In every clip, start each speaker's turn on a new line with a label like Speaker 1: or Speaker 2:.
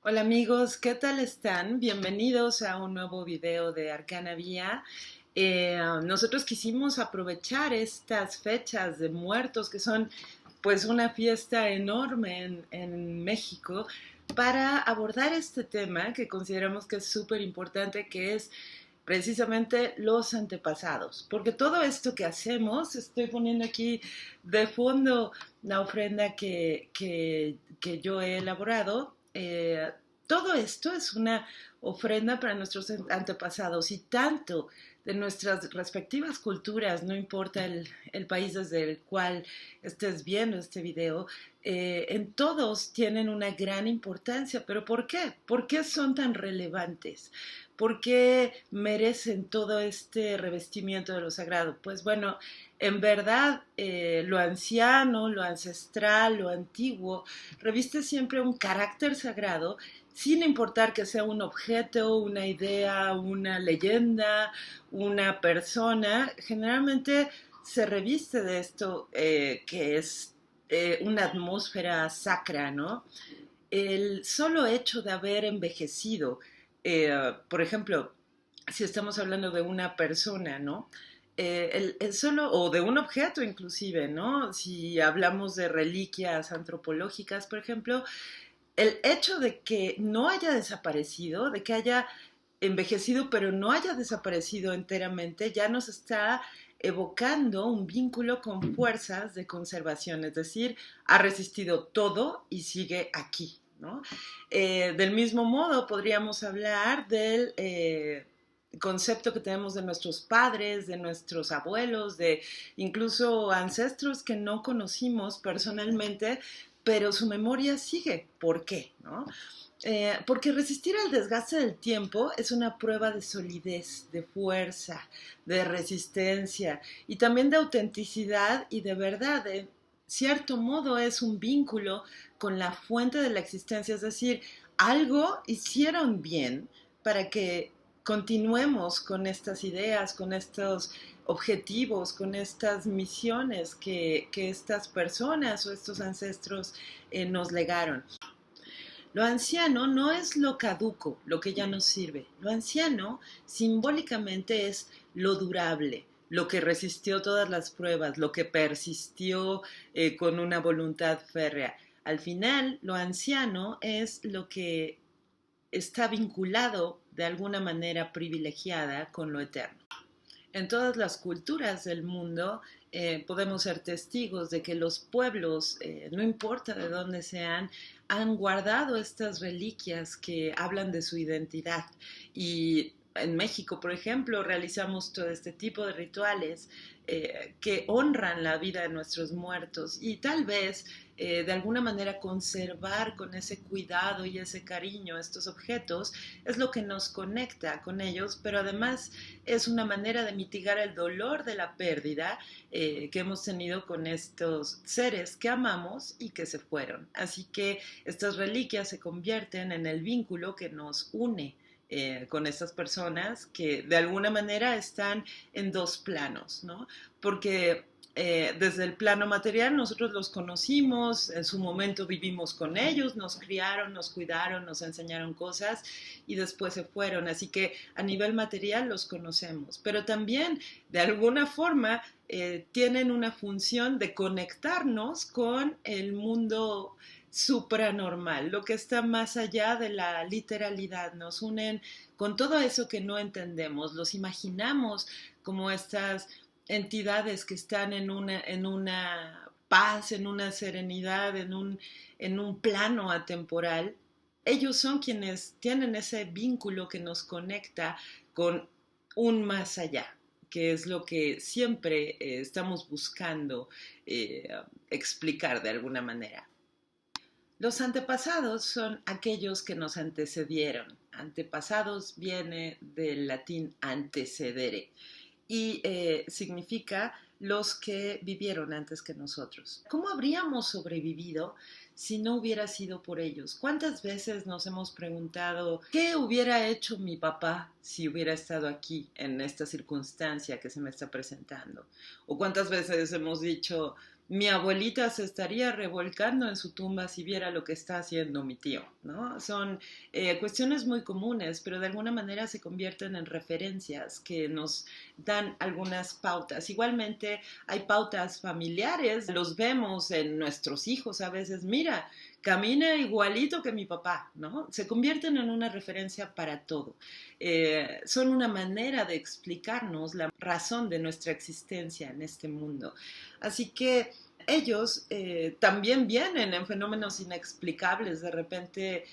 Speaker 1: Hola amigos, ¿qué tal están? Bienvenidos a un nuevo video de Arcana Vía. Nosotros quisimos aprovechar estas fechas de muertos que son pues una fiesta enorme en México para abordar este tema que consideramos que es súper importante, que es precisamente los antepasados, porque todo esto que hacemos, estoy poniendo aquí de fondo la ofrenda que yo he elaborado, todo esto es una ofrenda para nuestros antepasados y tanto de nuestras respectivas culturas, no importa el país desde el cual estés viendo este video, en todos tienen una gran importancia. ¿Pero por qué? ¿Por qué son tan relevantes? ¿Por qué merecen todo este revestimiento de lo sagrado? Pues bueno, en verdad lo anciano, lo ancestral, lo antiguo, reviste siempre un carácter sagrado, sin importar que sea un objeto, una idea, una leyenda, una persona. Generalmente se reviste de esto que es una atmósfera sacra, ¿no? El solo hecho de haber envejecido, por ejemplo, si estamos hablando de una persona, ¿no? El solo, o de un objeto inclusive, ¿no? Si hablamos de reliquias antropológicas, por ejemplo, el hecho de que no haya desaparecido, de que haya envejecido pero no haya desaparecido enteramente, ya nos está evocando un vínculo con fuerzas de conservación, es decir, ha resistido todo y sigue aquí, ¿no? Del mismo modo, podríamos hablar del concepto que tenemos de nuestros padres, de nuestros abuelos, de incluso ancestros que no conocimos personalmente, pero su memoria sigue. ¿Por qué? ¿No? Porque resistir al desgaste del tiempo es una prueba de solidez, de fuerza, de resistencia y también de autenticidad y de verdad. De cierto modo es un vínculo con la fuente de la existencia, es decir, algo hicieron bien para que continuemos con estas ideas, con estos objetivos, con estas misiones que estas personas o estos ancestros nos legaron. Lo anciano no es lo caduco, lo que ya no sirve. Lo anciano simbólicamente es lo durable, lo que resistió todas las pruebas, lo que persistió con una voluntad férrea. Al final, lo anciano es lo que está vinculado de alguna manera privilegiada con lo eterno. En todas las culturas del mundo podemos ser testigos de que los pueblos, no importa de dónde sean, han guardado estas reliquias que hablan de su identidad. Y en México, por ejemplo, realizamos todo este tipo de rituales que honran la vida de nuestros muertos y tal vez de alguna manera conservar con ese cuidado y ese cariño estos objetos es lo que nos conecta con ellos, pero además es una manera de mitigar el dolor de la pérdida que hemos tenido con estos seres que amamos y que se fueron. Así que estas reliquias se convierten en el vínculo que nos une con estas personas que de alguna manera están en dos planos, ¿no? Porque desde el plano material nosotros los conocimos, en su momento vivimos con ellos, nos criaron, nos cuidaron, nos enseñaron cosas y después se fueron. Así que a nivel material los conocemos, pero también de alguna forma tienen una función de conectarnos con el mundo supranormal, lo que está más allá de la literalidad. Nos unen con todo eso que no entendemos, los imaginamos como estas entidades que están en una paz, en una serenidad, en un plano atemporal. Ellos son quienes tienen ese vínculo que nos conecta con un más allá, que es lo que siempre estamos buscando explicar de alguna manera. Los antepasados son aquellos que nos antecedieron. Antepasados viene del latín antecedere y significa los que vivieron antes que nosotros. ¿Cómo habríamos sobrevivido si no hubiera sido por ellos? ¿Cuántas veces nos hemos preguntado qué hubiera hecho mi papá si hubiera estado aquí en esta circunstancia que se me está presentando? ¿O cuántas veces hemos dicho mi abuelita se estaría revolcando en su tumba si viera lo que está haciendo mi tío, ¿no? Son cuestiones muy comunes, pero de alguna manera se convierten en referencias que nos dan algunas pautas. Igualmente hay pautas familiares, los vemos en nuestros hijos a veces, mira, camina igualito que mi papá, ¿no? Se convierten en una referencia para todo. Son una manera de explicarnos la razón de nuestra existencia en este mundo. Así que ellos también vienen en fenómenos inexplicables. De repente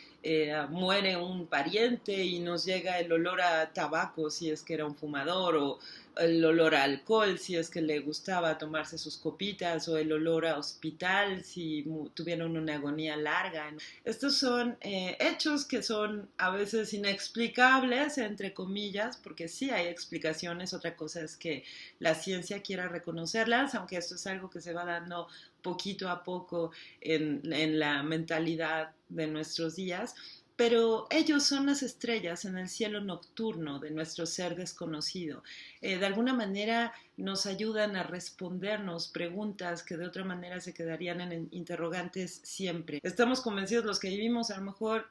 Speaker 1: muere un pariente y nos llega el olor a tabaco si es que era un fumador, o el olor a alcohol si es que le gustaba tomarse sus copitas, o el olor a hospital si tuvieron una agonía larga. Estos son hechos que son a veces inexplicables, entre comillas, porque sí hay explicaciones. Otra cosa es que la ciencia quiera reconocerlas, aunque esto es algo que se va dando poquito a poco en la mentalidad de nuestros días. Pero ellos son las estrellas en el cielo nocturno de nuestro ser desconocido. De alguna manera nos ayudan a respondernos preguntas que de otra manera se quedarían en interrogantes siempre. Estamos convencidos, los que vivimos a lo mejor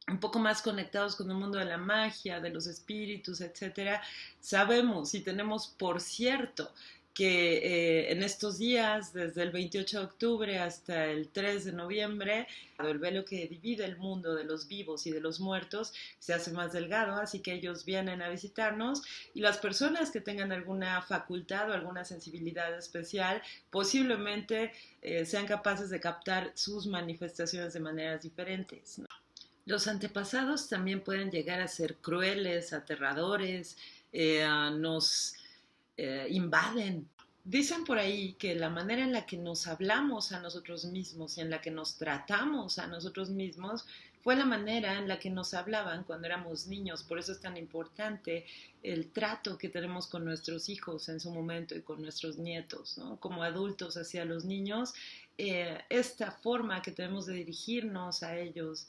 Speaker 1: un poco más conectados con el mundo de la magia, de los espíritus, etcétera, sabemos y tenemos por cierto que en estos días, desde el 28 de octubre hasta el 3 de noviembre, el velo que divide el mundo de los vivos y de los muertos se hace más delgado, así que ellos vienen a visitarnos, y las personas que tengan alguna facultad o alguna sensibilidad especial posiblemente sean capaces de captar sus manifestaciones de maneras diferentes, ¿no? Los antepasados también pueden llegar a ser crueles, aterradores, nos invaden. Dicen por ahí que la manera en la que nos hablamos a nosotros mismos y en la que nos tratamos a nosotros mismos fue la manera en la que nos hablaban cuando éramos niños. Por eso es tan importante el trato que tenemos con nuestros hijos en su momento y con nuestros nietos, ¿no? Como adultos hacia los niños, esta forma que tenemos de dirigirnos a ellos,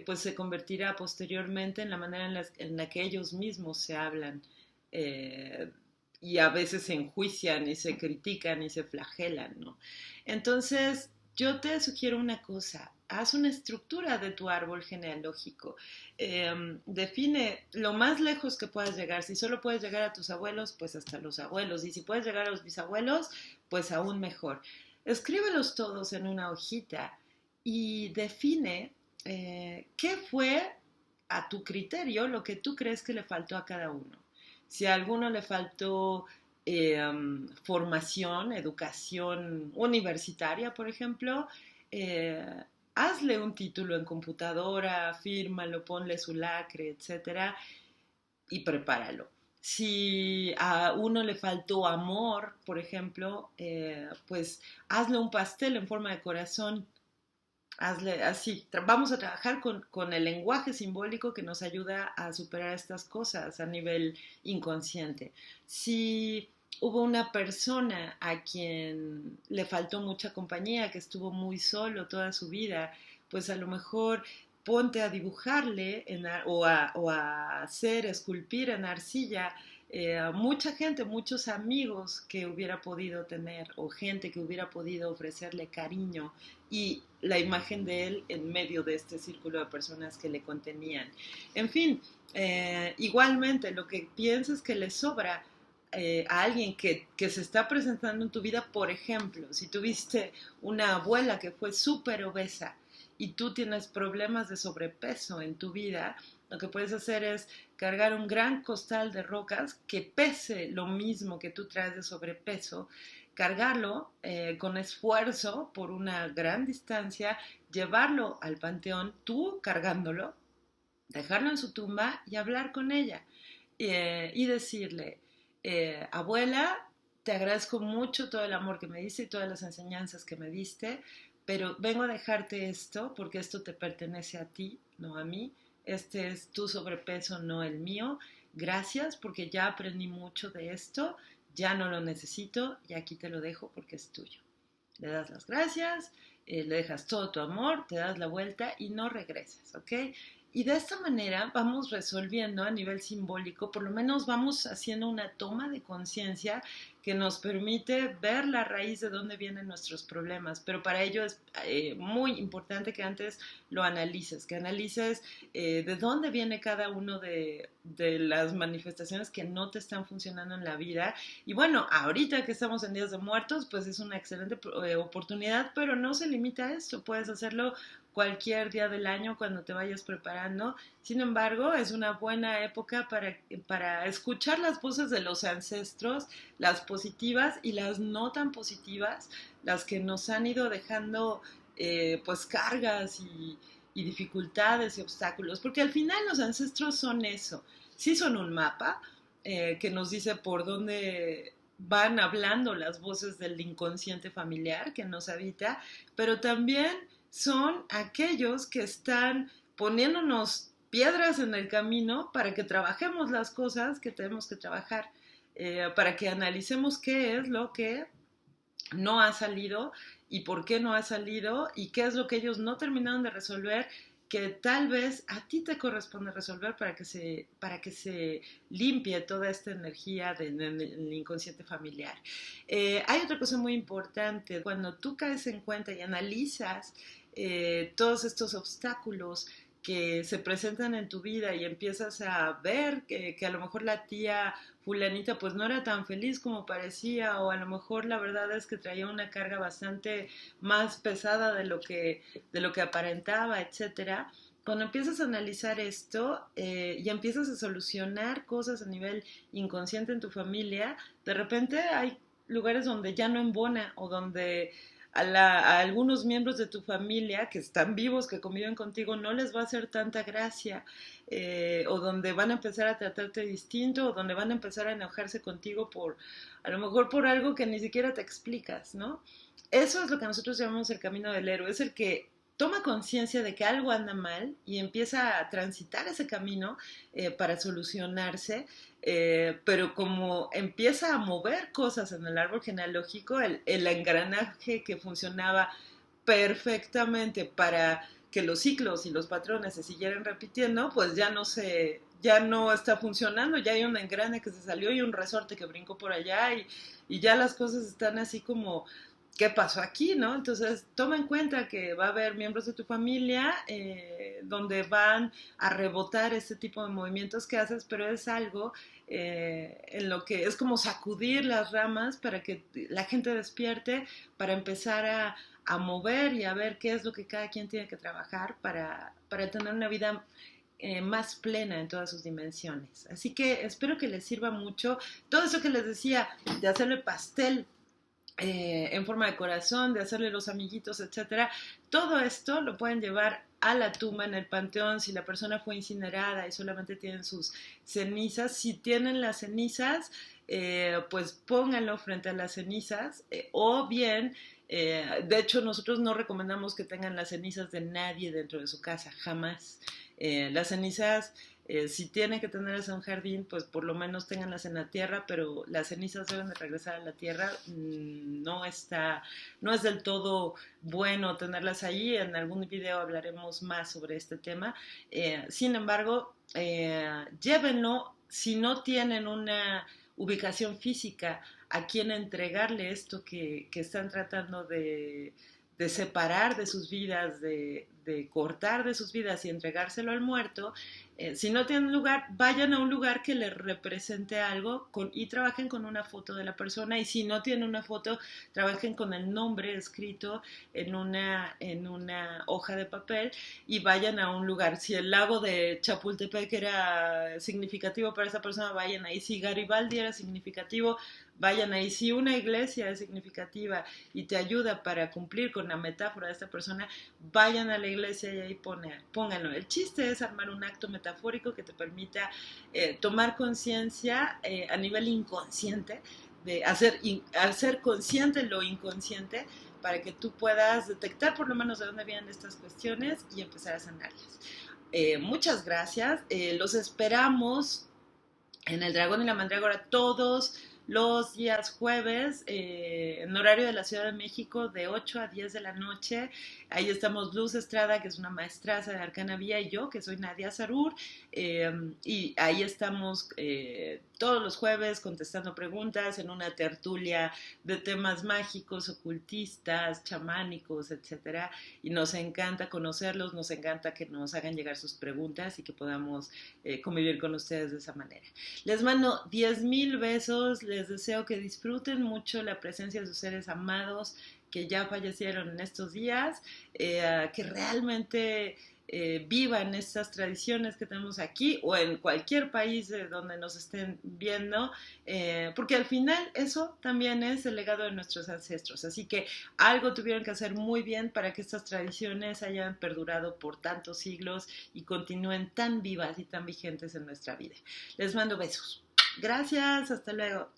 Speaker 1: pues se convertirá posteriormente en la manera en la que ellos mismos se hablan, y a veces se enjuician y se critican y se flagelan, ¿no? Entonces, yo te sugiero una cosa: haz una estructura de tu árbol genealógico, define lo más lejos que puedas llegar. Si solo puedes llegar a tus abuelos, pues hasta los abuelos, y si puedes llegar a los bisabuelos, pues aún mejor. Escríbelos todos en una hojita y define qué fue a tu criterio lo que tú crees que le faltó a cada uno. Si a alguno le faltó formación, educación universitaria, por ejemplo, hazle un título en computadora, fírmalo, ponle su lacre, etcétera, y prepáralo. Si a uno le faltó amor, por ejemplo, pues hazle un pastel en forma de corazón. Hazle así. Vamos a trabajar con el lenguaje simbólico que nos ayuda a superar estas cosas a nivel inconsciente. Si hubo una persona a quien le faltó mucha compañía, que estuvo muy solo toda su vida, pues a lo mejor ponte a dibujarle o a hacer, esculpir en arcilla mucha gente, muchos amigos que hubiera podido tener, o gente que hubiera podido ofrecerle cariño, y la imagen de él en medio de este círculo de personas que le contenían. En fin, igualmente lo que pienses que le sobra a alguien que se está presentando en tu vida. Por ejemplo, si tuviste una abuela que fue súper obesa y tú tienes problemas de sobrepeso en tu vida, lo que puedes hacer es cargar un gran costal de rocas que pese lo mismo que tú traes de sobrepeso, cargarlo con esfuerzo por una gran distancia, llevarlo al panteón, tú cargándolo, dejarlo en su tumba y hablar con ella, y decirle, abuela, te agradezco mucho todo el amor que me diste y todas las enseñanzas que me diste, pero vengo a dejarte esto porque esto te pertenece a ti, no a mí. Este es tu sobrepeso, no el mío. Gracias porque ya aprendí mucho de esto, ya no lo necesito y aquí te lo dejo porque es tuyo. Le das las gracias, le dejas todo tu amor, te das la vuelta y no regresas, ¿ok? Y de esta manera vamos resolviendo a nivel simbólico, por lo menos vamos haciendo una toma de conciencia que nos permite ver la raíz de dónde vienen nuestros problemas. Pero para ello es muy importante que antes lo analices, que analices de dónde viene cada uno de las manifestaciones que no te están funcionando en la vida. Y bueno, ahorita que estamos en Días de Muertos, pues es una excelente oportunidad, pero no se limita a esto, puedes hacerlo cualquier día del año cuando te vayas preparando. Sin embargo, es una buena época para escuchar las voces de los ancestros, las positivas y las no tan positivas, las que nos han ido dejando pues cargas y dificultades y obstáculos, porque al final los ancestros son eso, sí son un mapa que nos dice por dónde van hablando las voces del inconsciente familiar que nos habita, pero también son aquellos que están poniéndonos piedras en el camino para que trabajemos las cosas que tenemos que trabajar, para que analicemos qué es lo que no ha salido y por qué no ha salido y qué es lo que ellos no terminaron de resolver que tal vez a ti te corresponde resolver para que se limpie toda esta energía del inconsciente familiar. Hay otra cosa muy importante, cuando tú caes en cuenta y analizas todos estos obstáculos que se presentan en tu vida y empiezas a ver que a lo mejor la tía fulanita pues no era tan feliz como parecía, o a lo mejor la verdad es que traía una carga bastante más pesada de lo que aparentaba, etcétera. Cuando empiezas a analizar esto y empiezas a solucionar cosas a nivel inconsciente en tu familia, de repente hay lugares donde ya no embona, o donde a algunos miembros de tu familia que están vivos, que conviven contigo, no les va a hacer tanta gracia, o donde van a empezar a tratarte distinto, o donde van a empezar a enojarse contigo a lo mejor por algo que ni siquiera te explicas, ¿no? Eso es lo que nosotros llamamos el camino del héroe, es el que toma conciencia de que algo anda mal y empieza a transitar ese camino para solucionarse, pero como empieza a mover cosas en el árbol genealógico, el engranaje que funcionaba perfectamente para que los ciclos y los patrones se siguieran repitiendo, pues ya no está funcionando, ya hay un engrane que se salió y un resorte que brincó por allá y ya las cosas están así como ¿qué pasó aquí, no? Entonces, toma en cuenta que va a haber miembros de tu familia donde van a rebotar este tipo de movimientos que haces, pero es algo en lo que es como sacudir las ramas para que la gente despierte, para empezar a mover y a ver qué es lo que cada quien tiene que trabajar para tener una vida más plena en todas sus dimensiones. Así que espero que les sirva mucho. Todo eso que les decía, de hacerle pastel en forma de corazón, de hacerle los amiguitos, etcétera. Todo esto lo pueden llevar a la tumba en el panteón si la persona fue incinerada y solamente tienen sus cenizas. Si tienen las cenizas, pues pónganlo frente a las cenizas, o bien, de hecho nosotros no recomendamos que tengan las cenizas de nadie dentro de su casa, jamás. Las cenizas, si tienen que tenerlas en un jardín, pues por lo menos ténganlas en la tierra, pero las cenizas deben de regresar a la tierra. No es del todo bueno tenerlas allí. En algún video hablaremos más sobre este tema. Sin embargo, llévenlo. Si no tienen una ubicación física a quien entregarle esto que están tratando de separar de sus vidas, de cortar de sus vidas y entregárselo al muerto, si no tienen lugar, vayan a un lugar que les represente algo y trabajen con una foto de la persona, y si no tienen una foto, trabajen con el nombre escrito en una hoja de papel y vayan a un lugar. Si el lago de Chapultepec era significativo para esa persona, vayan ahí. Si Garibaldi era significativo, vayan ahí. Si una iglesia es significativa y te ayuda para cumplir con la metáfora de esta persona, vayan a la iglesia y ahí pónganlo. El chiste es armar un acto metafórico que te permita tomar conciencia a nivel inconsciente, de hacer consciente lo inconsciente, para que tú puedas detectar por lo menos de dónde vienen estas cuestiones y empezar a sanarlas. Muchas gracias. Los esperamos en el Dragón y la Mandrágora todos los días jueves, en horario de la Ciudad de México, de 8 a 10 de la noche. Ahí estamos Luz Estrada, que es una maestraza de Arcana Vía, y yo, que soy Nadia Sarur, y ahí estamos todos los jueves contestando preguntas en una tertulia de temas mágicos, ocultistas, chamánicos, etcétera. Y nos encanta conocerlos, nos encanta que nos hagan llegar sus preguntas y que podamos convivir con ustedes de esa manera. Les mando 10,000 besos, les deseo que disfruten mucho la presencia de sus seres amados que ya fallecieron en estos días, que realmente vivan estas tradiciones que tenemos aquí o en cualquier país de donde nos estén viendo, porque al final eso también es el legado de nuestros ancestros, así que algo tuvieron que hacer muy bien para que estas tradiciones hayan perdurado por tantos siglos y continúen tan vivas y tan vigentes en nuestra vida. Les mando besos. Gracias, hasta luego.